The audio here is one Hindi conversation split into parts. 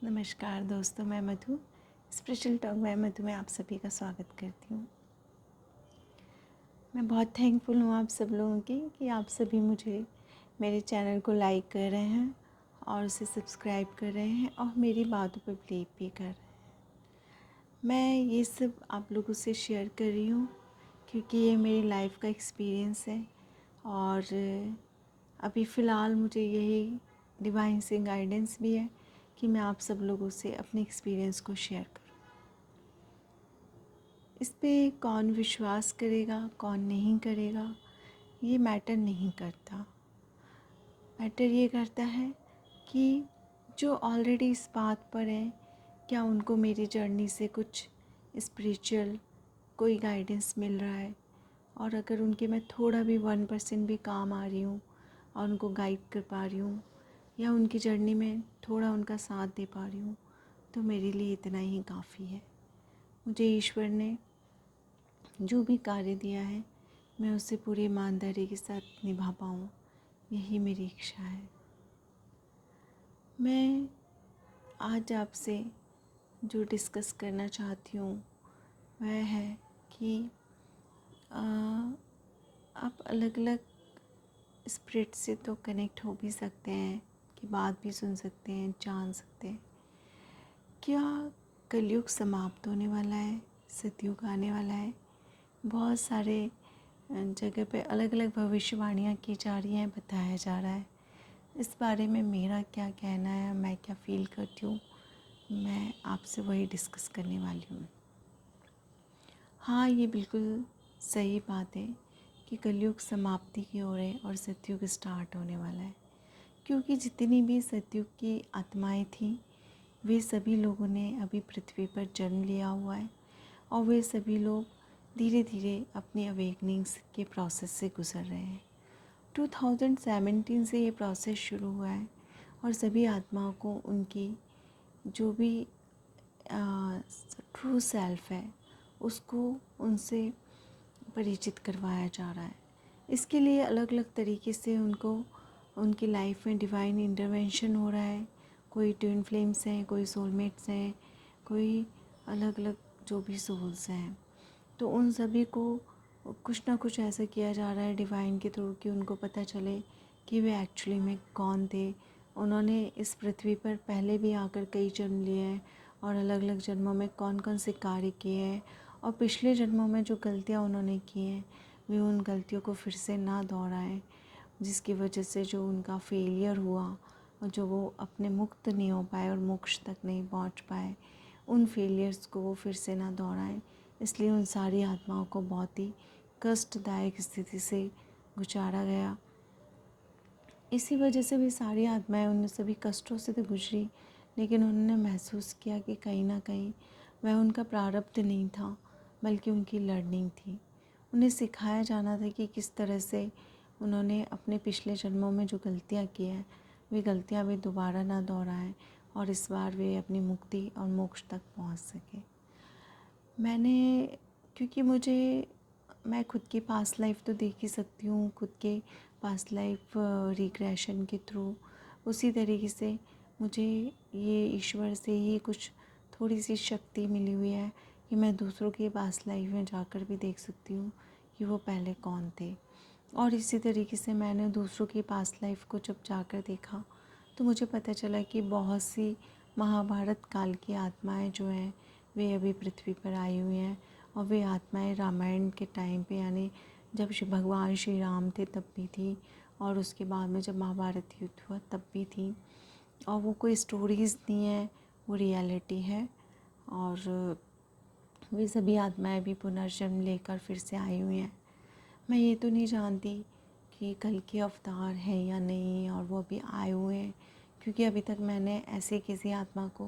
नमस्कार दोस्तों, मैं मधु स्पिरिचुअल टॉक में मधु में आप सभी का स्वागत करती हूँ। मैं बहुत थैंकफुल हूँ आप सब लोगों की कि आप सभी मुझे मेरे चैनल को लाइक कर रहे हैं और उसे सब्सक्राइब कर रहे हैं और मेरी बातों पर बिलीव भी कर रहे हैं। मैं ये सब आप लोगों से शेयर कर रही हूँ क्योंकि ये मेरी लाइफ का एक्सपीरियंस है और अभी फ़िलहाल मुझे यही डिवाइन से गाइडेंस भी है कि मैं आप सब लोगों से अपने एक्सपीरियंस को शेयर करूँ। इस पे कौन विश्वास करेगा कौन नहीं करेगा ये मैटर नहीं करता। मैटर ये करता है कि जो ऑलरेडी इस बात पर है, क्या उनको मेरी जर्नी से कुछ स्पिरिचुअल कोई गाइडेंस मिल रहा है, और अगर उनके मैं थोड़ा भी 1% भी काम आ रही हूँ और उनको गाइड कर पा रही हूँ या उनकी जर्नी में थोड़ा उनका साथ दे पा रही हूँ, तो मेरे लिए इतना ही काफ़ी है। मुझे ईश्वर ने जो भी कार्य दिया है मैं उसे पूरी ईमानदारी के साथ निभा पाऊँ, यही मेरी इच्छा है। मैं आज आपसे जो डिस्कस करना चाहती हूँ वह है कि आप अलग अलग स्पिरिट से तो कनेक्ट हो भी सकते हैं, कि बात भी सुन सकते हैं, जान सकते हैं। क्या कलयुग समाप्त होने वाला है, सतयुग आने वाला है। बहुत सारे जगह पे अलग अलग भविष्यवाणियाँ की जा रही हैं, बताया जा रहा है। इस बारे में मेरा क्या कहना है, मैं क्या फ़ील करती हूँ, मैं आपसे वही डिस्कस करने वाली हूँ। हाँ, ये बिल्कुल सही बात है कि कलयुग समाप्ति की ओर है और सतयुग स्टार्ट होने वाला है, क्योंकि जितनी भी सतयुग की आत्माएं थीं वे सभी लोगों ने अभी पृथ्वी पर जन्म लिया हुआ है और वे सभी लोग धीरे धीरे अपनी अवेकनिंग्स के प्रोसेस से गुज़र रहे हैं। 2017 से ये प्रोसेस शुरू हुआ है और सभी आत्माओं को उनकी जो भी ट्रू सेल्फ है उसको उनसे परिचित करवाया जा रहा है। इसके लिए अलग अलग तरीके से उनको उनकी लाइफ में डिवाइन इंटरवेंशन हो रहा है। कोई ट्विन फ्लेम्स हैं, कोई सोलमेट्स हैं, कोई अलग अलग जो भी सोल्स हैं, तो उन सभी को कुछ ना कुछ ऐसा किया जा रहा है डिवाइन के थ्रू कि उनको पता चले कि वे एक्चुअली में कौन थे। उन्होंने इस पृथ्वी पर पहले भी आकर कई जन्म लिए हैं और अलग अलग जन्मों में कौन कौन से कार्य किए हैं, और पिछले जन्मों में जो गलतियाँ उन्होंने की हैं वे उन गलतियों को फिर से ना दोहराएं, जिसकी वजह से जो उनका फेलियर हुआ और जो वो अपने मुक्त नहीं हो पाए और मोक्ष तक नहीं पहुंच पाए, उन फेलियर्स को वो फिर से ना दोहराएं। इसलिए उन सारी आत्माओं को बहुत ही कष्टदायक स्थिति से गुजारा गया। इसी वजह से भी सारी आत्माएं उन सभी कष्टों से तो गुजरी, लेकिन उन्होंने महसूस किया कि कहीं ना कहीं वह उनका प्रारब्ध नहीं था बल्कि उनकी लर्निंग थी। उन्हें सिखाया जाना था कि किस तरह से उन्होंने अपने पिछले जन्मों में जो गलतियाँ की हैं वे गलतियाँ वे दोबारा ना दोहराएं और इस बार वे अपनी मुक्ति और मोक्ष तक पहुंच सकें। क्योंकि मैं खुद की पास्ट लाइफ तो देख ही सकती हूँ, खुद के पास्ट लाइफ रिग्रेशन के थ्रू उसी तरीके से मुझे ये ईश्वर से ही कुछ थोड़ी सी शक्ति मिली हुई है कि मैं दूसरों की पास्ट लाइफ में जाकर भी देख सकती हूँ कि वो पहले कौन थे। और इसी तरीके से मैंने दूसरों की पास्ट लाइफ को जब जाकर देखा तो मुझे पता चला कि बहुत सी महाभारत काल की आत्माएं जो हैं वे अभी पृथ्वी पर आई हुई हैं, और वे आत्माएं रामायण के टाइम पे यानी जब भगवान श्री राम थे तब भी थी, और उसके बाद में जब महाभारत युद्ध हुआ तब भी थी। और वो कोई स्टोरीज़ नहीं है, वो रियलिटी है। और वे सभी आत्माएं भी पुनर्जन्म लेकर फिर से आई हुई हैं। मैं ये तो नहीं जानती कि कल के अवतार हैं या नहीं, और वो अभी आए हुए हैं, क्योंकि अभी तक मैंने ऐसे किसी आत्मा को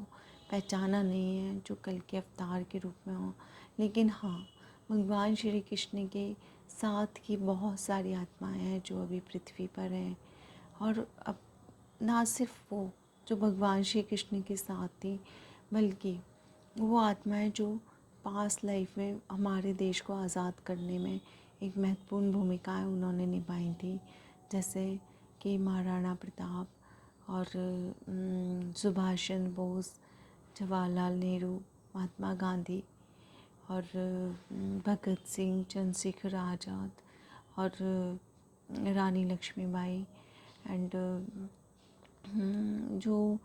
पहचाना नहीं है जो कल के अवतार के रूप में हो। लेकिन हाँ, भगवान श्री कृष्ण के साथ की बहुत सारी आत्माएं हैं जो अभी पृथ्वी पर हैं, और अब ना सिर्फ वो जो भगवान श्री कृष्ण के साथ थी, बल्कि वो आत्माएं जो पास्ट लाइफ में हमारे देश को आज़ाद करने में एक महत्वपूर्ण भूमिकाएं उन्होंने निभाई थी, जैसे कि महाराणा प्रताप, और सुभाष चंद्र बोस, जवाहरलाल नेहरू, महात्मा गांधी और भगत सिंह, चंद्रशेखर आज़ाद और रानी लक्ष्मीबाई एंड जो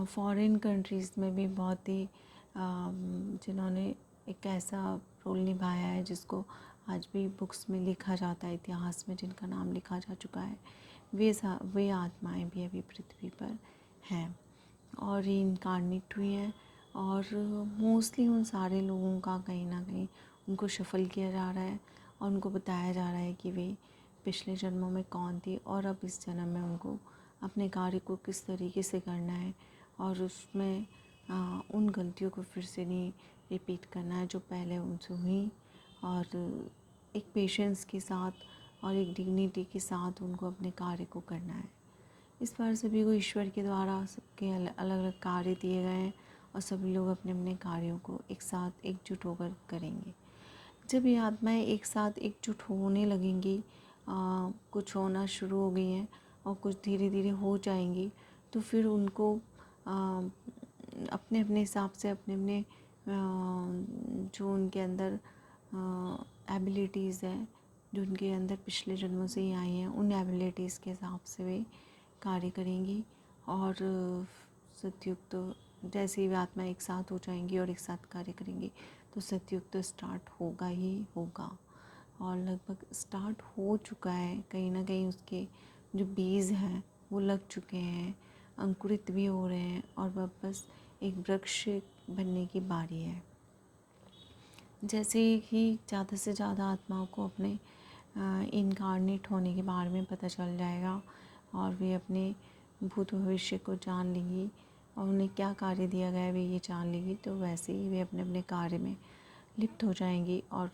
फॉरेन कंट्रीज़ में भी बहुत ही जिन्होंने एक ऐसा रोल निभाया है जिसको आज भी बुक्स में लिखा जाता है, इतिहास में जिनका नाम लिखा जा चुका है, वे आत्माएं भी अभी पृथ्वी पर हैं और ये इनकारनेट हुई हैं। और मोस्टली उन सारे लोगों का कहीं ना कहीं उनको शफल किया जा रहा है और उनको बताया जा रहा है कि वे पिछले जन्मों में कौन थी और अब इस जन्म में उनको अपने कार्य को किस तरीके से करना है और उसमें उन गलतियों को फिर से नहीं रिपीट करना है जो पहले उनसे हुई, और एक पेशेंस के साथ और एक डिग्निटी के साथ उनको अपने कार्य को करना है। इस बार सभी को ईश्वर के द्वारा सबके अलग अलग कार्य दिए गए हैं और सभी लोग अपने अपने कार्यों को एक साथ एकजुट होकर करेंगे। जब ये आत्माएं एक साथ एकजुट होने लगेंगी, कुछ होना शुरू हो गई हैं और कुछ धीरे धीरे हो जाएंगी, तो फिर उनको अपने अपने हिसाब से अपने अपने जो उनके अंदर एबिलिटीज़ हैं, जो उनके अंदर पिछले जन्मों से ही आई हैं, उन एबिलिटीज़ के हिसाब से वे कार्य करेंगी। और सतयुग तो जैसे ही वे आत्मा एक साथ हो जाएंगी और एक साथ कार्य करेंगी तो सतयुग तो स्टार्ट होगा ही होगा और लगभग स्टार्ट हो चुका है। कहीं ना कहीं उसके जो बीज हैं वो लग चुके हैं, अंकुरित भी हो रहे हैं और वापस एक वृक्ष बनने की बारी है। जैसे ही ज़्यादा से ज़्यादा आत्माओं को अपने इनकारनेट होने के बारे में पता चल जाएगा और वे अपने भूत भविष्य को जान लेंगी और उन्हें क्या कार्य दिया गया है वे ये जान लेंगी, तो वैसे ही वे अपने अपने कार्य में लिप्त हो जाएंगी और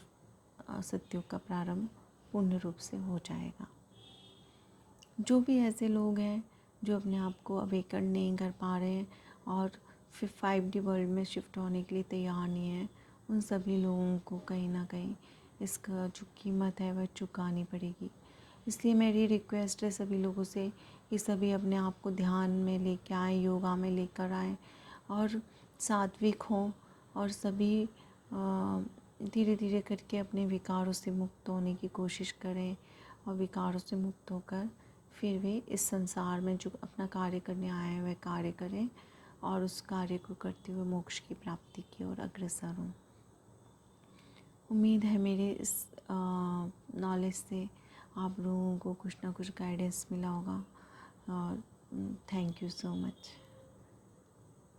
सतयुग का प्रारंभ पूर्ण रूप से हो जाएगा। जो भी ऐसे लोग हैं जो अपने आप को अवेकन नहीं कर पा रहे हैं और फिर 5D वर्ल्ड में शिफ्ट होने के लिए तैयार नहीं है, उन सभी लोगों को कहीं ना कहीं इसका जो कीमत है वह चुकानी पड़ेगी। इसलिए मेरी रिक्वेस्ट है सभी लोगों से कि सभी अपने आप को ध्यान में लेकर आएँ, योगा में लेकर आएँ और सात्विक हों और सभी धीरे धीरे करके अपने विकारों से मुक्त होने की कोशिश करें और विकारों से मुक्त होकर फिर वे इस संसार में जो अपना कार्य करने आए हैं वह कार्य करें और उस कार्य को करते हुए मोक्ष की प्राप्ति की ओर अग्रसर हों। उम्मीद है मेरे इस नॉलेज से आप लोगों को कुछ ना कुछ गाइडेंस मिला होगा और थैंक यू सो मच।